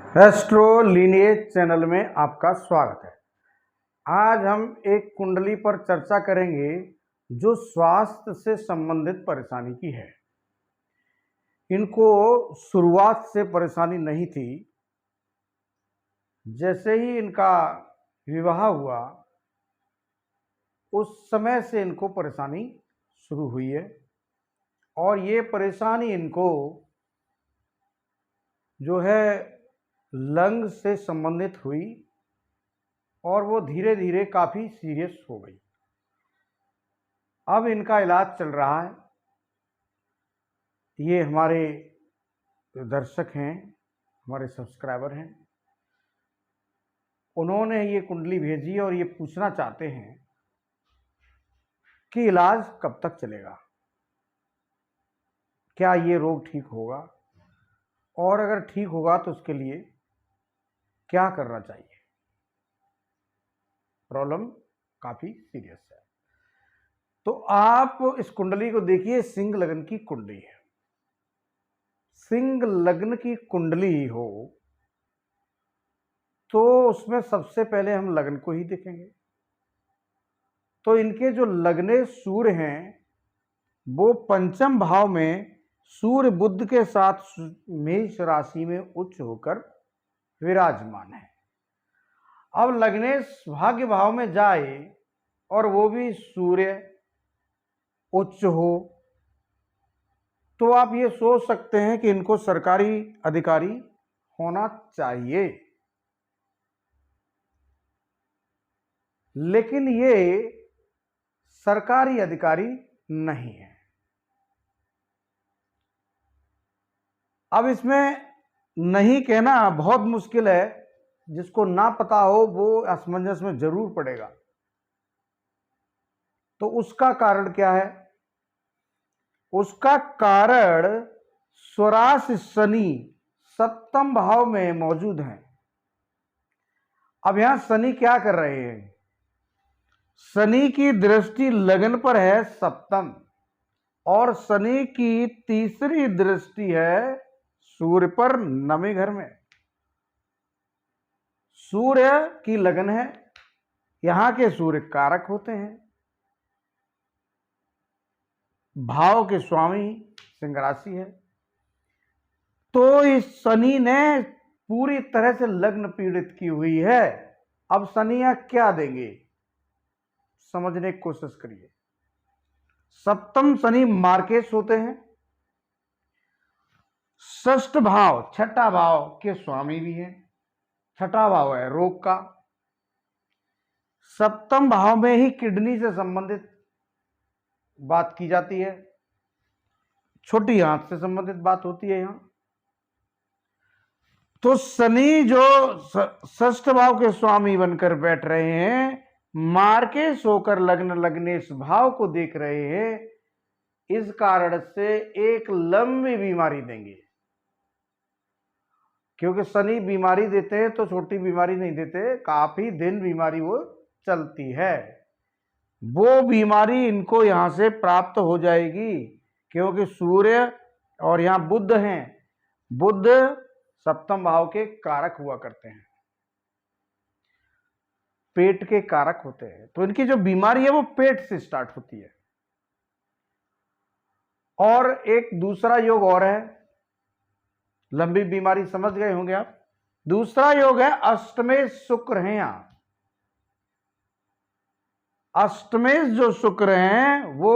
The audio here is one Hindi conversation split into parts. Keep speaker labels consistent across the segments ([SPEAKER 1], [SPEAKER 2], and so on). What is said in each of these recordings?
[SPEAKER 1] एस्ट्रो लीनिएज चैनल में आपका स्वागत है। आज हम एक कुंडली पर चर्चा करेंगे जो स्वास्थ्य से संबंधित परेशानी की है। इनको शुरुआत से परेशानी नहीं थी, जैसे ही इनका विवाह हुआ उस समय से इनको परेशानी शुरू हुई है और ये परेशानी इनको जो है लंग से संबंधित हुई और वो धीरे धीरे काफ़ी सीरियस हो गई। अब इनका इलाज चल रहा है। ये हमारे दर्शक हैं, हमारे सब्सक्राइबर हैं, उन्होंने ये कुंडली भेजी और ये पूछना चाहते हैं कि इलाज कब तक चलेगा, क्या ये रोग ठीक होगा और अगर ठीक होगा तो उसके लिए क्या करना चाहिए। प्रॉब्लम काफ़ी सीरियस है। तो आप इस कुंडली को देखिए, सिंह लग्न की कुंडली है। सिंह लग्न की कुंडली हो तो उसमें सबसे पहले हम लग्न को ही देखेंगे। तो इनके जो लग्ने सूर्य हैं वो पंचम भाव में सूर्य बुध के साथ मेष राशि में उच्च होकर विराजमान है। अब लग्नेश भाग्य भाव में जाए और वो भी सूर्य उच्च हो तो आप ये सोच सकते हैं कि इनको सरकारी अधिकारी होना चाहिए, लेकिन ये सरकारी अधिकारी नहीं है। अब इसमें नहीं कहना बहुत मुश्किल है, जिसको ना पता हो वो असमंजस में जरूर पड़ेगा। तो उसका कारण क्या है? उसका कारण स्वराश शनि सप्तम भाव में मौजूद है। अब यहां शनि क्या कर रहे हैं? शनि की दृष्टि लग्न पर है सप्तम, और शनि की तीसरी दृष्टि है सूर्य पर नवे घर में। सूर्य की लगन है, यहां के सूर्य कारक होते हैं, भाव के स्वामी सिंह राशि है। तो इस शनि ने पूरी तरह से लग्न पीड़ित की हुई है। अब शनियां क्या देंगे, समझने की कोशिश करिए। सप्तम शनि मार्केश होते हैं, षष्ठ भाव छठा भाव के स्वामी भी हैं। छठा भाव है रोग का। सप्तम भाव में ही किडनी से संबंधित बात की जाती है, छोटी आंत से संबंधित बात होती है यहां। तो शनि जो षष्ठ भाव के स्वामी बनकर बैठ रहे हैं, मार्केश होकर लग्न लग्नेश भाव को देख रहे हैं, इस कारण से एक लंबी बीमारी देंगे। क्योंकि शनि बीमारी देते हैं तो छोटी बीमारी नहीं देते, काफी दिन बीमारी वो चलती है। वो बीमारी इनको यहां से प्राप्त हो जाएगी, क्योंकि सूर्य और यहां बुध हैं। बुध सप्तम भाव के कारक हुआ करते हैं, पेट के कारक होते हैं। तो इनकी जो बीमारी है वो पेट से स्टार्ट होती है। और एक दूसरा योग और है, लंबी बीमारी समझ गए होंगे आप। दूसरा योग है अष्टमेश शुक्र हैं। यहां अष्टमेश जो शुक्र हैं वो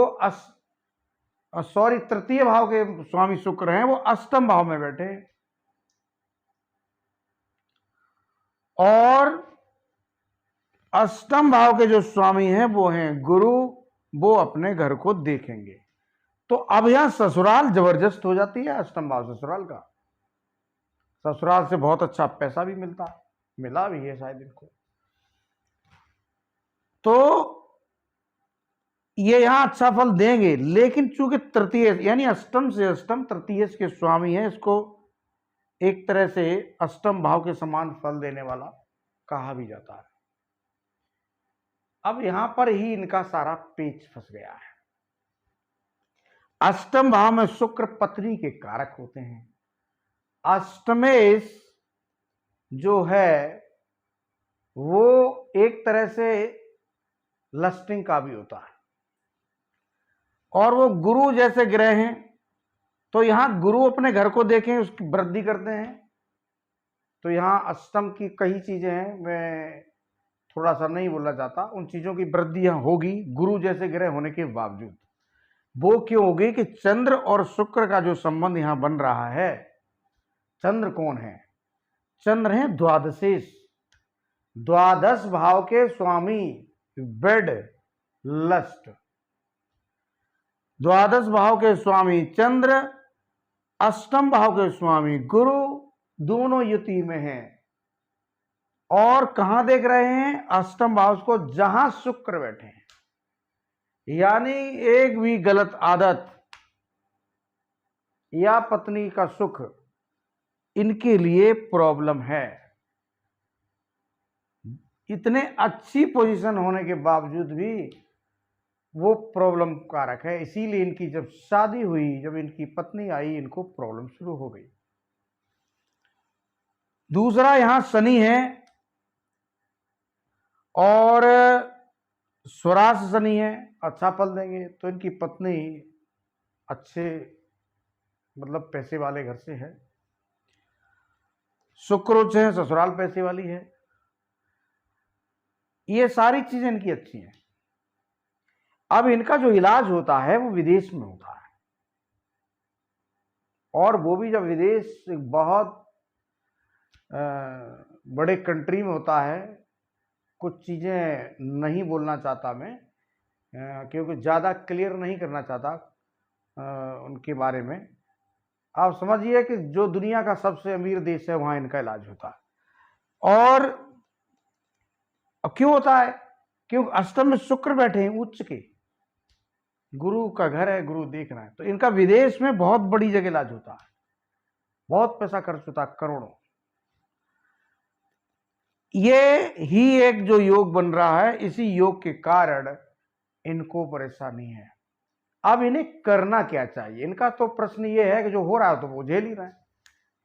[SPEAKER 1] तृतीय भाव के स्वामी शुक्र हैं, वो अष्टम भाव में बैठे। और अष्टम भाव के जो स्वामी हैं वो हैं गुरु, वो अपने घर को देखेंगे। तो अब यहां ससुराल जबरदस्त हो जाती है। अष्टम भाव ससुराल का, ससुराल से बहुत अच्छा पैसा भी मिलता है, मिला भी है शायद इनको। तो ये यहां अच्छा फल देंगे, लेकिन चूंकि तृतीय यानी अष्टम से अष्टम तृतीय के स्वामी है, इसको एक तरह से अष्टम भाव के समान फल देने वाला कहा भी जाता है। अब यहां पर ही इनका सारा पेच फंस गया है। अष्टम भाव में शुक्र पत्नी के कारक होते हैं। अष्टमेश जो है वो एक तरह से लस्टिंग का भी होता है, और वो गुरु जैसे ग्रह हैं, तो यहां गुरु अपने घर को देखें, उसकी वृद्धि करते हैं। तो यहां अष्टम की कई चीजें हैं, मैं थोड़ा सा नहीं बोलना चाहता, उन चीजों की वृद्धि यहां होगी गुरु जैसे ग्रह होने के बावजूद। वो क्यों होगी कि चंद्र और शुक्र का जो संबंध यहां बन रहा है, चंद्र कौन है? चंद्र है द्वादशेश, द्वादश भाव के स्वामी, बेड, लस्ट। द्वादश भाव के स्वामी चंद्र, अष्टम भाव के स्वामी गुरु, दोनों युति में हैं। और कहां देख रहे हैं? अष्टम भाव को, जहां शुक्र बैठे हैं। यानी एक भी गलत आदत या पत्नी का सुख, इनके लिए प्रॉब्लम है। इतने अच्छी पोजीशन होने के बावजूद भी वो प्रॉब्लम कारक है। इसीलिए इनकी जब शादी हुई, जब इनकी पत्नी आई, इनको प्रॉब्लम शुरू हो गई। दूसरा यहां शनि है, और स्वराश शनि है, अच्छा फल देंगे। तो इनकी पत्नी अच्छे मतलब पैसे वाले घर से है। शुक्र उच्च है, ससुराल पैसे वाली है। ये सारी चीजें इनकी अच्छी हैं। अब इनका जो इलाज होता है वो विदेश में होता है, और वो भी जब विदेश बहुत बड़े कंट्री में होता है। कुछ चीजें नहीं बोलना चाहता मैं, क्योंकि ज्यादा क्लियर नहीं करना चाहता उनके बारे में। आप समझिए कि जो दुनिया का सबसे अमीर देश है, वहां इनका इलाज होता है। और क्यों होता है? क्योंकि अष्टम में शुक्र बैठे हैं उच्च के, गुरु का घर है, गुरु देख रहा है। तो इनका विदेश में बहुत बड़ी जगह इलाज होता है, बहुत पैसा खर्च होता है, करोड़ों। ये ही एक जो योग बन रहा है, इसी योग के कारण इनको परेशानी है। अब इन्हें करना क्या चाहिए? इनका तो प्रश्न ये है कि जो हो रहा है तो वो झेल ही रहा है।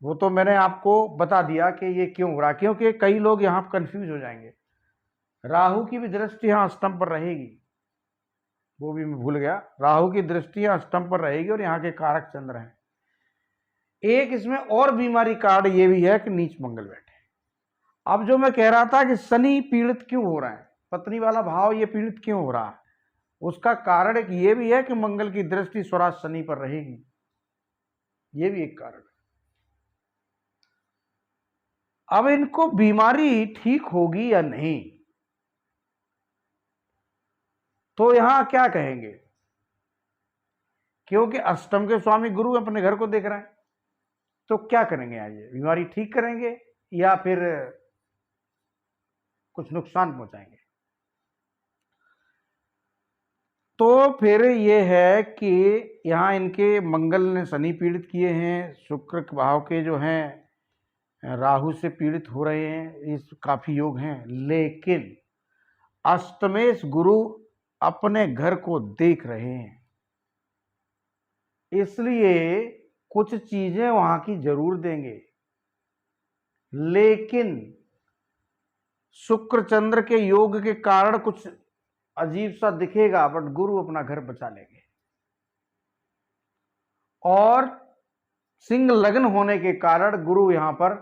[SPEAKER 1] वो तो मैंने आपको बता दिया कि ये क्यों हो रहा है, क्योंकि कई लोग यहां कंफ्यूज हो जाएंगे। राहु की भी दृष्टि यहां अष्टम पर रहेगी, वो भी मैं भूल गया। राहु की दृष्टि यहां अष्टम पर रहेगी, और यहाँ के कारक चंद्र हैं। एक इसमें और बीमारी कार्ड ये भी है कि नीच मंगल बैठे। अब जो मैं कह रहा था कि शनि पीड़ित क्यों हो रहा है, पत्नी वाला भाव ये पीड़ित क्यों हो रहा है, उसका कारण एक ये भी है कि मंगल की दृष्टि स्वराज शनि पर रहेगी। ये भी एक कारण है। अब इनको बीमारी ठीक होगी या नहीं, तो यहां क्या कहेंगे? क्योंकि अष्टम के स्वामी गुरु अपने घर को देख रहे हैं, तो क्या करेंगे? आइए, बीमारी ठीक करेंगे या फिर कुछ नुकसान पहुंचाएंगे? तो फिर ये है कि यहां इनके मंगल ने शनि पीड़ित किए हैं, शुक्र भाव के जो हैं राहु से पीड़ित हो रहे हैं, इस काफी योग हैं। लेकिन अष्टमेश गुरु अपने घर को देख रहे हैं, इसलिए कुछ चीजें वहां की जरूर देंगे। लेकिन शुक्र चंद्र के योग के कारण कुछ अजीब सा दिखेगा, बट गुरु अपना घर बचा लेंगे। और सिंह लग्न होने के कारण गुरु यहां पर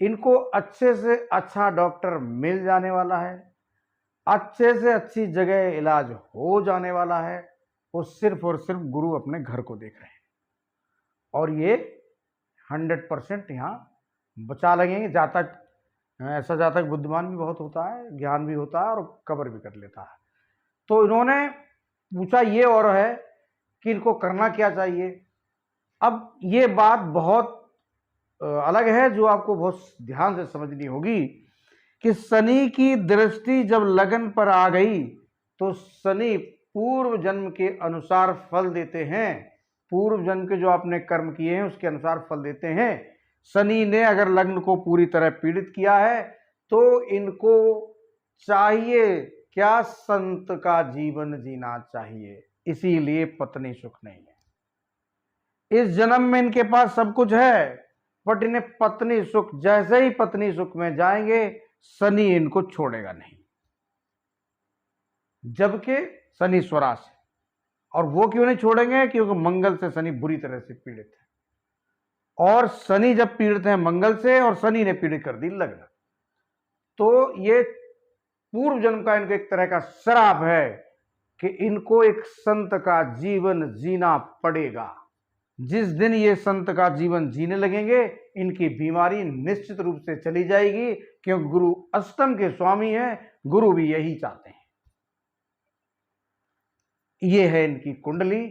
[SPEAKER 1] इनको अच्छे से अच्छा डॉक्टर मिल जाने वाला है, अच्छे से अच्छी जगह इलाज हो जाने वाला है। वो सिर्फ और सिर्फ गुरु अपने घर को देख रहे हैं, और ये 100% यहाँ बचा लगेंगे। जातक ऐसा जातक बुद्धिमान भी बहुत होता है, ज्ञान भी होता है, और कवर भी कर लेता है। तो इन्होंने पूछा ये और है कि इनको करना क्या चाहिए। अब ये बात बहुत अलग है, जो आपको बहुत ध्यान से समझनी होगी कि शनि की दृष्टि जब लगन पर आ गई, तो शनि पूर्व जन्म के अनुसार फल देते हैं। पूर्व जन्म के जो आपने कर्म किए हैं उसके अनुसार फल देते हैं। शनि ने अगर लग्न को पूरी तरह पीड़ित किया है, तो इनको चाहिए क्या? संत का जीवन जीना चाहिए। इसीलिए पत्नी सुख नहीं है। इस जन्म में इनके पास सब कुछ है, बट इन्हें पत्नी सुख, जैसे ही पत्नी सुख में जाएंगे शनि इनको छोड़ेगा नहीं, जबकि शनि स्वराज है। और वो क्यों नहीं छोड़ेंगे? क्योंकि मंगल से शनि बुरी तरह से पीड़ित है, और शनि जब पीड़ित है मंगल से, और शनि ने पीड़ित कर दी लग्न, तो ये पूर्व जन्म का इनको एक तरह का श्राप है कि इनको एक संत का जीवन जीना पड़ेगा। जिस दिन ये संत का जीवन जीने लगेंगे इनकी बीमारी निश्चित रूप से चली जाएगी, क्योंकि गुरु अष्टम के स्वामी हैं, गुरु भी यही चाहते हैं। ये है इनकी कुंडली।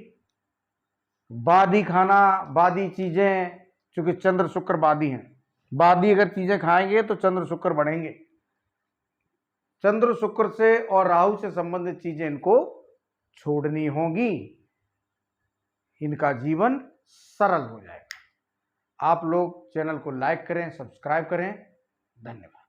[SPEAKER 1] बादी खाना, बादी चीजें, चूंकि चंद्र शुक्र बादी हैं, बादी अगर चीजें खाएंगे तो चंद्र शुक्र बढ़ेंगे। चंद्र शुक्र से और राहु से संबंधित चीजें इनको छोड़नी होंगी, इनका जीवन सरल हो जाएगा। आप लोग चैनल को लाइक करें, सब्सक्राइब करें। धन्यवाद।